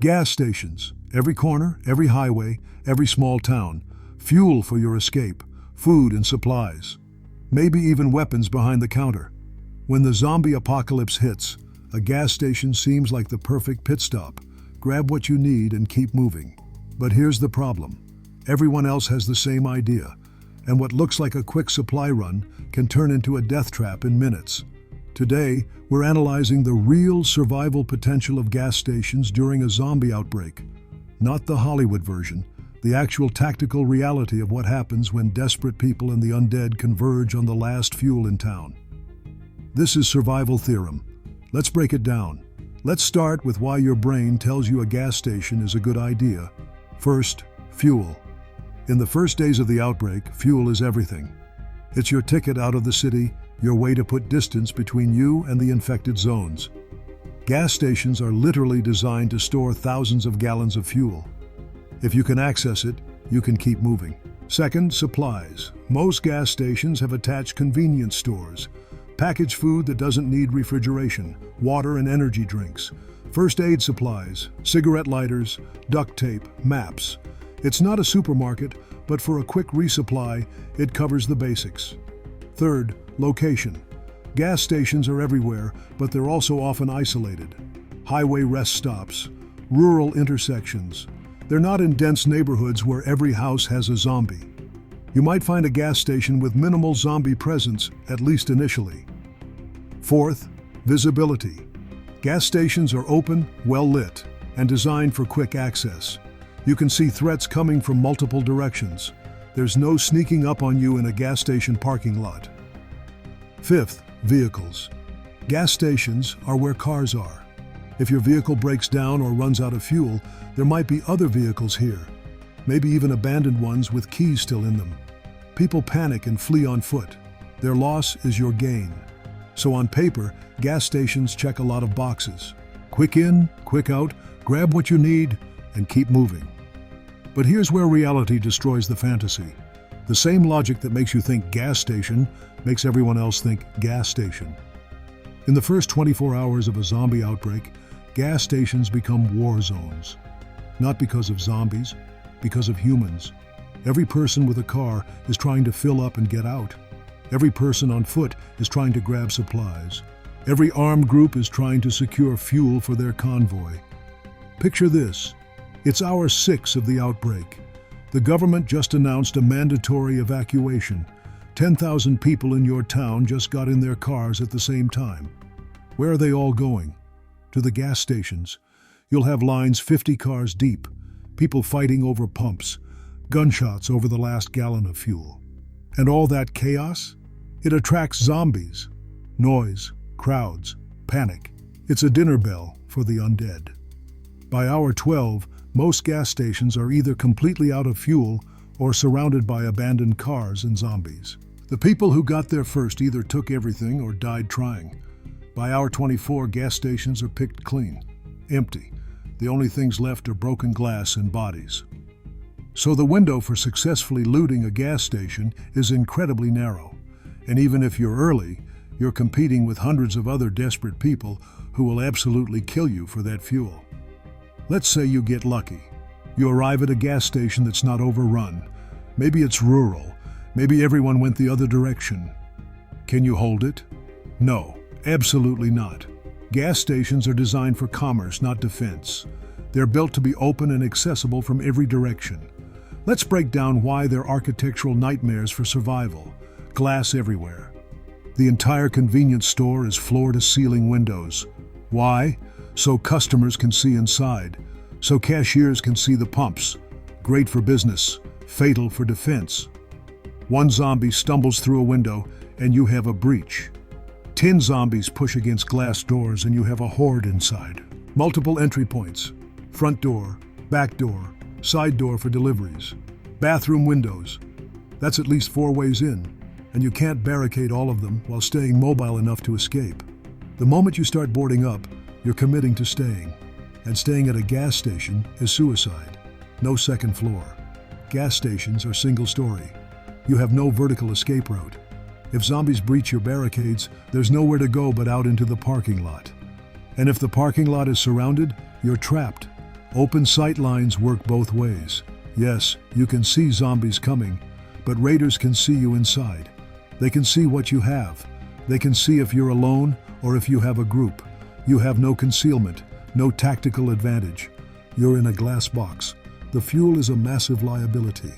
Gas stations, every corner, every highway, every small town, fuel for your escape, food and supplies, maybe even weapons behind the counter. When the zombie apocalypse hits, a gas station seems like the perfect pit stop. Grab what you need and keep moving. But here's the problem. Everyone else has the same idea, and what looks like a quick supply run can turn into a death trap in minutes. Today, we're analyzing the real survival potential of gas stations during a zombie outbreak. Not the Hollywood version, the actual tactical reality of what happens when desperate people and the undead converge on the last fuel in town. This is Survival Theorem. Let's break it down. Let's start with why your brain tells you a gas station is a good idea. First, fuel. In the first days of the outbreak, fuel is everything. It's your ticket out of the city, your way to put distance between you and the infected zones. Gas stations are literally designed to store thousands of gallons of fuel. If you can access it, you can keep moving. Second, supplies. Most gas stations have attached convenience stores, packaged food that doesn't need refrigeration, water and energy drinks, first aid supplies, cigarette lighters, duct tape, maps. It's not a supermarket, but for a quick resupply, it covers the basics. Third, location. Gas stations are everywhere, but they're also often isolated. Highway rest stops, rural intersections. They're not in dense neighborhoods where every house has a zombie. You might find a gas station with minimal zombie presence, at least initially. Fourth, visibility. Gas stations are open, well-lit, and designed for quick access. You can see threats coming from multiple directions. There's no sneaking up on you in a gas station parking lot. Fifth, vehicles. Gas stations are where cars are. If your vehicle breaks down or runs out of fuel, there might be other vehicles here, maybe even abandoned ones with keys still in them. People panic and flee on foot. Their loss is your gain. So on paper, gas stations check a lot of boxes. Quick in, quick out, grab what you need, and keep moving. But here's where reality destroys the fantasy. The same logic that makes you think gas station makes everyone else think gas station. In the first 24 hours of a zombie outbreak, gas stations become war zones. Not because of zombies, because of humans. Every person with a car is trying to fill up and get out. Every person on foot is trying to grab supplies. Every armed group is trying to secure fuel for their convoy. Picture this. It's hour 6 of the outbreak. The government just announced a mandatory evacuation. 10,000 people in your town just got in their cars at the same time. Where are they all going? To the gas stations. You'll have lines 50 cars deep, people fighting over pumps, gunshots over the last gallon of fuel. And all that chaos? It attracts zombies. Noise, crowds, panic. It's a dinner bell for the undead. By hour 12, most gas stations are either completely out of fuel or surrounded by abandoned cars and zombies. The people who got there first either took everything or died trying. By hour 24, gas stations are picked clean, empty. The only things left are broken glass and bodies. So the window for successfully looting a gas station is incredibly narrow. And even if you're early, you're competing with hundreds of other desperate people who will absolutely kill you for that fuel. Let's say you get lucky. You arrive at a gas station that's not overrun. Maybe it's rural. Maybe everyone went the other direction. Can you hold it? No, absolutely not. Gas stations are designed for commerce, not defense. They're built to be open and accessible from every direction. Let's break down why they're architectural nightmares for survival. Glass everywhere. The entire convenience store is floor-to-ceiling windows. Why? So customers can see inside. So cashiers can see the pumps. Great for business, fatal for defense. One zombie stumbles through a window and you have a breach. 10 zombies push against glass doors and you have a horde inside. Multiple entry points. Front door, back door, side door for deliveries. Bathroom windows. That's at least 4 ways in, and you can't barricade all of them while staying mobile enough to escape. The moment you start boarding up, you're committing to staying. And staying at a gas station is suicide. No second floor. Gas stations are single story. You have no vertical escape route. If zombies breach your barricades, there's nowhere to go but out into the parking lot. And if the parking lot is surrounded, you're trapped. Open sight lines work both ways. Yes, you can see zombies coming, but raiders can see you inside. They can see what you have. They can see if you're alone or if you have a group. You have no concealment, no tactical advantage. You're in a glass box. The fuel is a massive liability.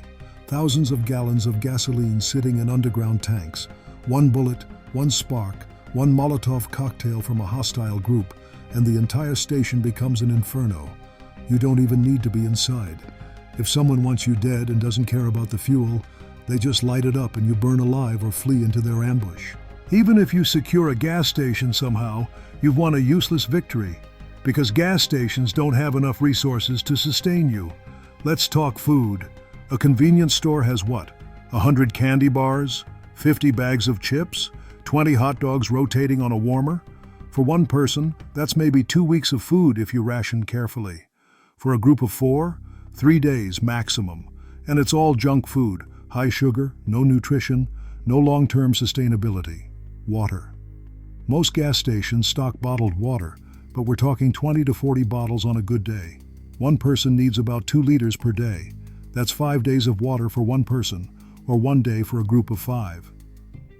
Thousands of gallons of gasoline sitting in underground tanks. One bullet, one spark, one Molotov cocktail from a hostile group, and the entire station becomes an inferno. You don't even need to be inside. If someone wants you dead and doesn't care about the fuel, they just light it up and you burn alive or flee into their ambush. Even if you secure a gas station somehow, you've won a useless victory, because gas stations don't have enough resources to sustain you. Let's talk food. A convenience store has what? 100 candy bars? 50 bags of chips? 20 hot dogs rotating on a warmer? For one person, that's maybe 2 weeks of food if you ration carefully. For a group of 4, 3 days maximum. And it's all junk food, high sugar, no nutrition, no long-term sustainability. Water. Most gas stations stock bottled water, but we're talking 20 to 40 bottles on a good day. One person needs about 2 liters per day. That's 5 days of water for one person, or 1 day for a group of 5.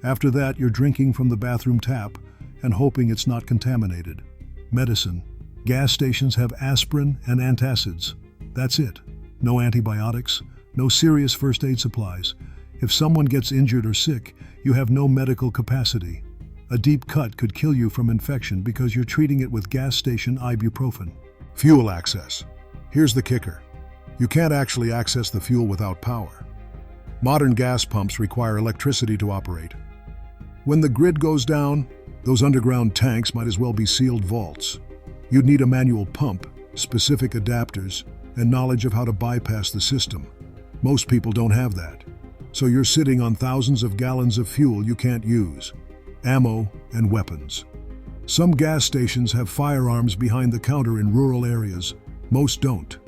After that, you're drinking from the bathroom tap and hoping it's not contaminated. Medicine. Gas stations have aspirin and antacids. That's it. No antibiotics, no serious first aid supplies. If someone gets injured or sick, you have no medical capacity. A deep cut could kill you from infection because you're treating it with gas station ibuprofen. Fuel access. Here's the kicker. You can't actually access the fuel without power. Modern gas pumps require electricity to operate. When the grid goes down, those underground tanks might as well be sealed vaults. You'd need a manual pump, specific adapters, and knowledge of how to bypass the system. Most people don't have that. So you're sitting on thousands of gallons of fuel you can't use. Ammo and weapons. Some gas stations have firearms behind the counter in rural areas. Most don't.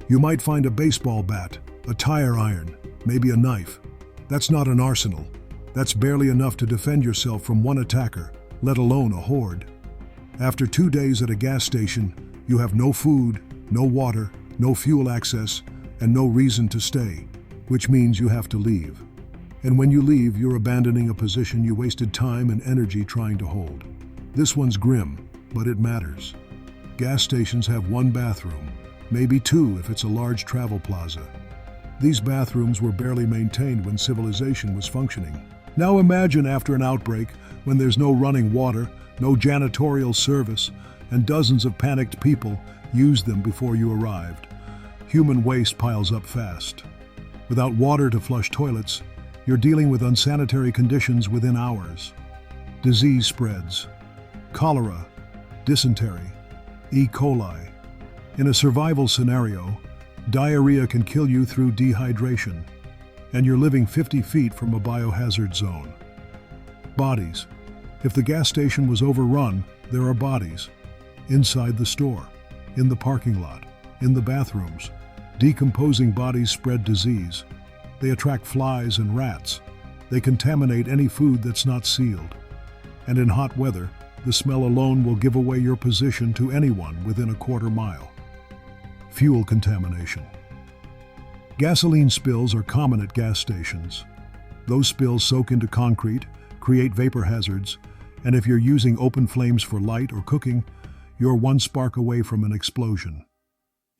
You might find a baseball bat, a tire iron, maybe a knife. That's not an arsenal. That's barely enough to defend yourself from one attacker, let alone a horde. After 2 days at a gas station, you have no food, no water, no fuel access, and no reason to stay, which means you have to leave. And when you leave, you're abandoning a position you wasted time and energy trying to hold. This one's grim, but it matters. Gas stations have 1 bathroom, maybe 2 if it's a large travel plaza. These bathrooms were barely maintained when civilization was functioning. Now imagine after an outbreak, when there's no running water, no janitorial service, and dozens of panicked people used them before you arrived. Human waste piles up fast. Without water to flush toilets, you're dealing with unsanitary conditions within hours. Disease spreads. Cholera, dysentery, E. coli. In a survival scenario, diarrhea can kill you through dehydration, and you're living 50 feet from a biohazard zone. Bodies. If the gas station was overrun, there are bodies. Inside the store, in the parking lot, in the bathrooms. Decomposing bodies spread disease. They attract flies and rats. They contaminate any food that's not sealed. And in hot weather, the smell alone will give away your position to anyone within a quarter mile. Fuel contamination. Gasoline spills are common at gas stations. Those spills soak into concrete, create vapor hazards, and if you're using open flames for light or cooking, you're 1 spark away from an explosion.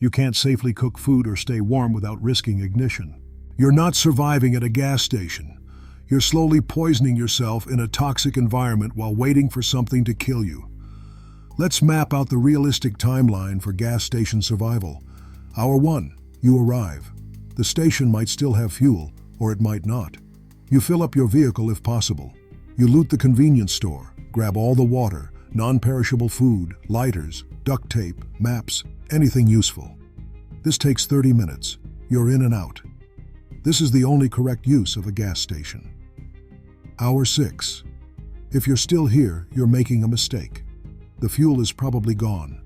You can't safely cook food or stay warm without risking ignition. You're not surviving at a gas station. You're slowly poisoning yourself in a toxic environment while waiting for something to kill you. Let's map out the realistic timeline for gas station survival. Hour 1, you arrive. The station might still have fuel, or it might not. You fill up your vehicle if possible. You loot the convenience store, grab all the water, non-perishable food, lighters, duct tape, maps, anything useful. This takes 30 minutes. You're in and out. This is the only correct use of a gas station. Hour 6. If you're still here, you're making a mistake. The fuel is probably gone.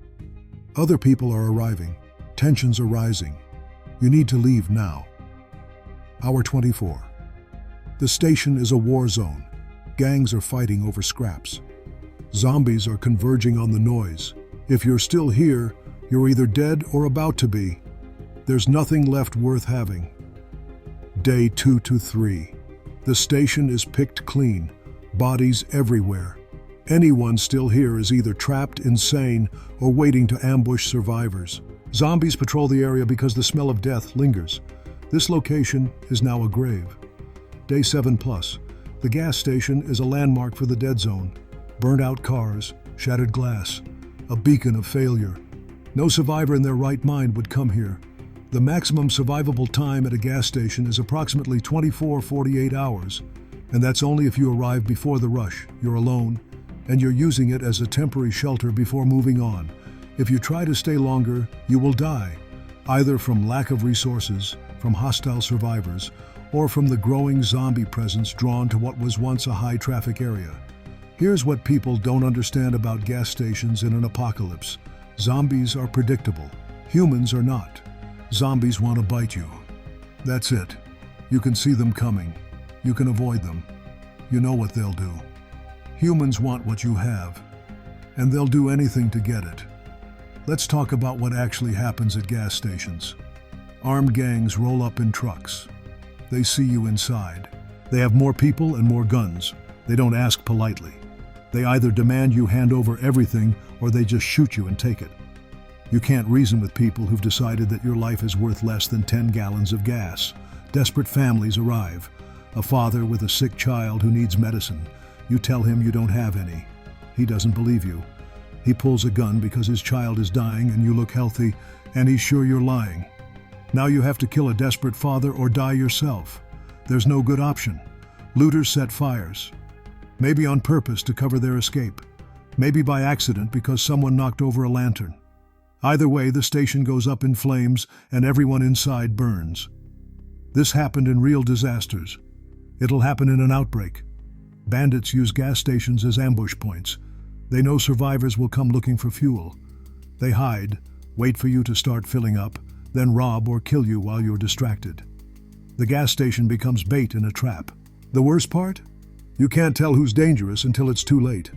Other people are arriving. Tensions are rising. You need to leave now. Hour 24. The station is a war zone. Gangs are fighting over scraps. Zombies are converging on the noise. If you're still here, You're either dead or about to be. There's nothing left worth having. Day 2 to 3. The station is picked clean. Bodies everywhere. Anyone still here is either trapped, insane, or waiting to ambush survivors. Zombies patrol the area because the smell of death lingers. This location is now a grave. Day 7 plus. The gas station is a landmark for the dead zone. Burnt out cars, shattered glass, a beacon of failure. No survivor in their right mind would come here. The maximum survivable time at a gas station is approximately 24-48 hours, and that's only if you arrive before the rush, you're alone, and you're using it as a temporary shelter before moving on. If you try to stay longer, you will die, either from lack of resources, from hostile survivors, or from the growing zombie presence drawn to what was once a high-traffic area. Here's what people don't understand about gas stations in an apocalypse. Zombies are predictable. Humans are not. Zombies want to bite you. That's it. You can see them coming. You can avoid them. You know what they'll do. Humans want what you have, and they'll do anything to get it. Let's talk about what actually happens at gas stations. Armed gangs roll up in trucks. They see you inside. They have more people and more guns. They don't ask politely. They either demand you hand over everything or they just shoot you and take it. You can't reason with people who've decided that your life is worth less than 10 gallons of gas. Desperate families arrive. A father with a sick child who needs medicine. You tell him you don't have any. He doesn't believe you. He pulls a gun because his child is dying and you look healthy, and he's sure you're lying. Now you have to kill a desperate father or die yourself. There's no good option. Looters set fires. Maybe on purpose to cover their escape. Maybe by accident because someone knocked over a lantern. Either way, the station goes up in flames and everyone inside burns. This happened in real disasters. It'll happen in an outbreak. Bandits use gas stations as ambush points. They know survivors will come looking for fuel. They hide, wait for you to start filling up, then rob or kill you while you're distracted. The gas station becomes bait in a trap. The worst part? You can't tell who's dangerous until it's too late.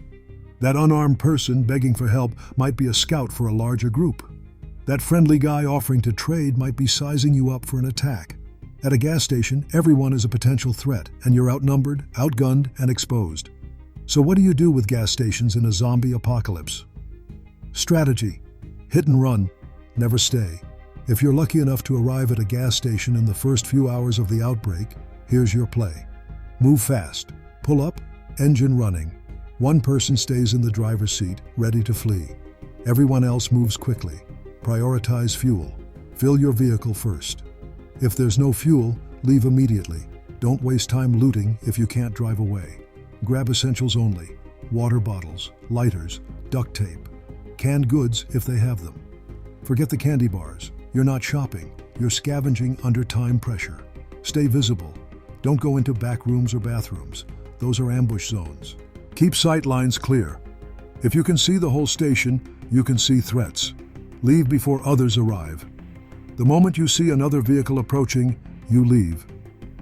That unarmed person begging for help might be a scout for a larger group. That friendly guy offering to trade might be sizing you up for an attack. At a gas station, everyone is a potential threat, and you're outnumbered, outgunned, and exposed. So what do you do with gas stations in a zombie apocalypse? Strategy. Hit and run. Never stay. If you're lucky enough to arrive at a gas station in the first few hours of the outbreak, here's your play. Move fast. Pull up, engine running. One person stays in the driver's seat, ready to flee. Everyone else moves quickly. Prioritize fuel. Fill your vehicle first. If there's no fuel, leave immediately. Don't waste time looting if you can't drive away. Grab essentials only. Water bottles, lighters, duct tape. Canned goods if they have them. Forget the candy bars. You're not shopping. You're scavenging under time pressure. Stay visible. Don't go into back rooms or bathrooms. Those are ambush zones. Keep sight lines clear. If you can see the whole station, you can see threats. Leave before others arrive. The moment you see another vehicle approaching, you leave.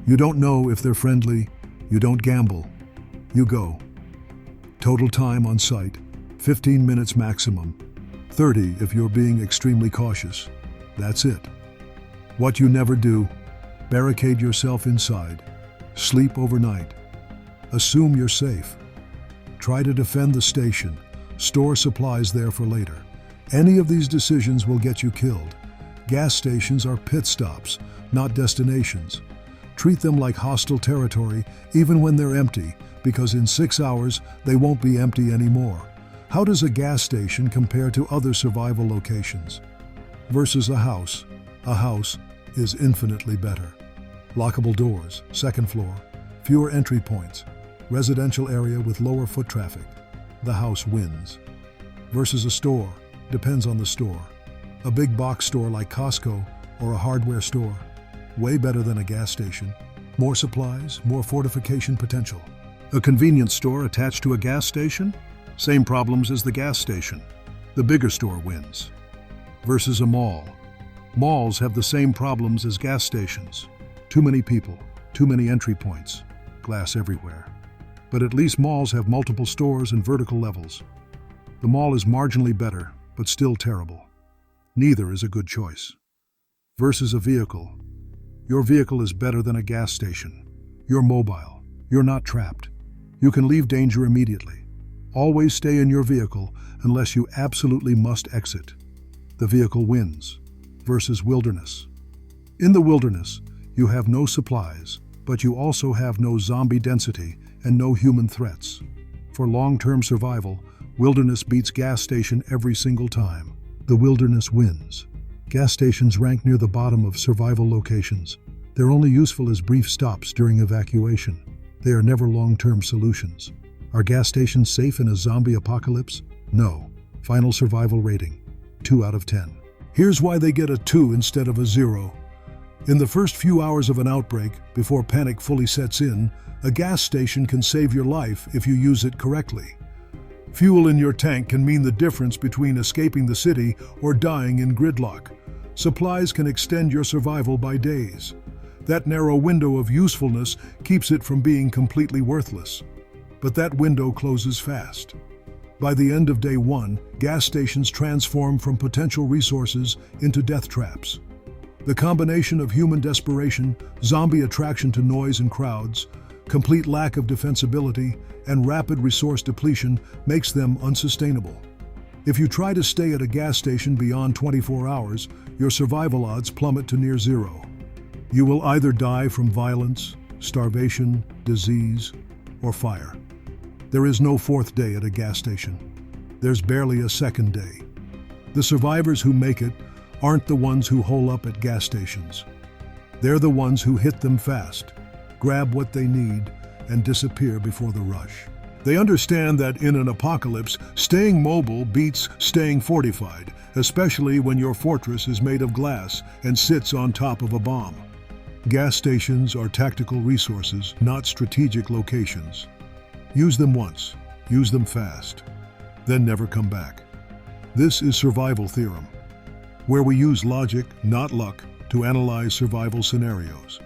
You don't know if they're friendly. You don't gamble. You go. Total time on site, 15 minutes maximum. 30 if you're being extremely cautious. That's it. What you never do, barricade yourself inside. Sleep overnight. Assume you're safe. Try to defend the station. Store supplies there for later. Any of these decisions will get you killed. Gas stations are pit stops, not destinations. Treat them like hostile territory, even when they're empty, because in 6 hours, they won't be empty anymore. How does a gas station compare to other survival locations? Versus a house. A house is infinitely better. Lockable doors, second floor, fewer entry points, residential area with lower foot traffic. The house wins. Versus a store, depends on the store. A big box store like Costco or a hardware store, way better than a gas station. More supplies, more fortification potential. A convenience store attached to a gas station? Same problems as the gas station. The bigger store wins. Versus a mall. Malls have the same problems as gas stations. Too many people, too many entry points, glass everywhere. But at least malls have multiple stores and vertical levels. The mall is marginally better, but still terrible. Neither is a good choice. Versus a vehicle. Your vehicle is better than a gas station. You're mobile. You're not trapped. You can leave danger immediately. Always stay in your vehicle unless you absolutely must exit. The vehicle wins. Versus wilderness. In the wilderness, you have no supplies, but you also have no zombie density and no human threats. For long-term survival, wilderness beats gas station every single time. The wilderness wins. Gas stations rank near the bottom of survival locations. They're only useful as brief stops during evacuation. They are never long-term solutions. Are gas stations safe in a zombie apocalypse? No. Final survival rating, 2 out of 10. Here's why they get a 2 instead of a 0. In the first few hours of an outbreak, before panic fully sets in, a gas station can save your life if you use it correctly. Fuel in your tank can mean the difference between escaping the city or dying in gridlock. Supplies can extend your survival by days. That narrow window of usefulness keeps it from being completely worthless. But that window closes fast. By the end of day 1, gas stations transform from potential resources into death traps. The combination of human desperation, zombie attraction to noise and crowds, complete lack of defensibility, and rapid resource depletion makes them unsustainable. If you try to stay at a gas station beyond 24 hours, your survival odds plummet to near zero. You will either die from violence, starvation, disease, or fire. There is no fourth day at a gas station. There's barely a second day. The survivors who make it aren't the ones who hole up at gas stations. They're the ones who hit them fast, grab what they need, and disappear before the rush. They understand that in an apocalypse, staying mobile beats staying fortified, especially when your fortress is made of glass and sits on top of a bomb. Gas stations are tactical resources, not strategic locations. Use them once, use them fast, then never come back. This is Survival Theorem, where we use logic, not luck, to analyze survival scenarios.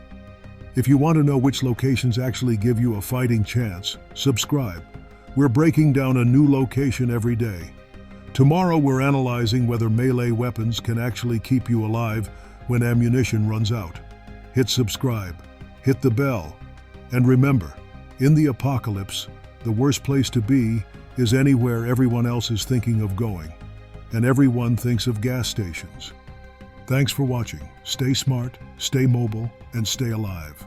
If you want to know which locations actually give you a fighting chance, subscribe. We're breaking down a new location every day. Tomorrow we're analyzing whether melee weapons can actually keep you alive when ammunition runs out. Hit subscribe, hit the bell, and remember, in the apocalypse, the worst place to be is anywhere everyone else is thinking of going, and everyone thinks of gas stations. Thanks for watching. Stay smart, stay mobile, and stay alive.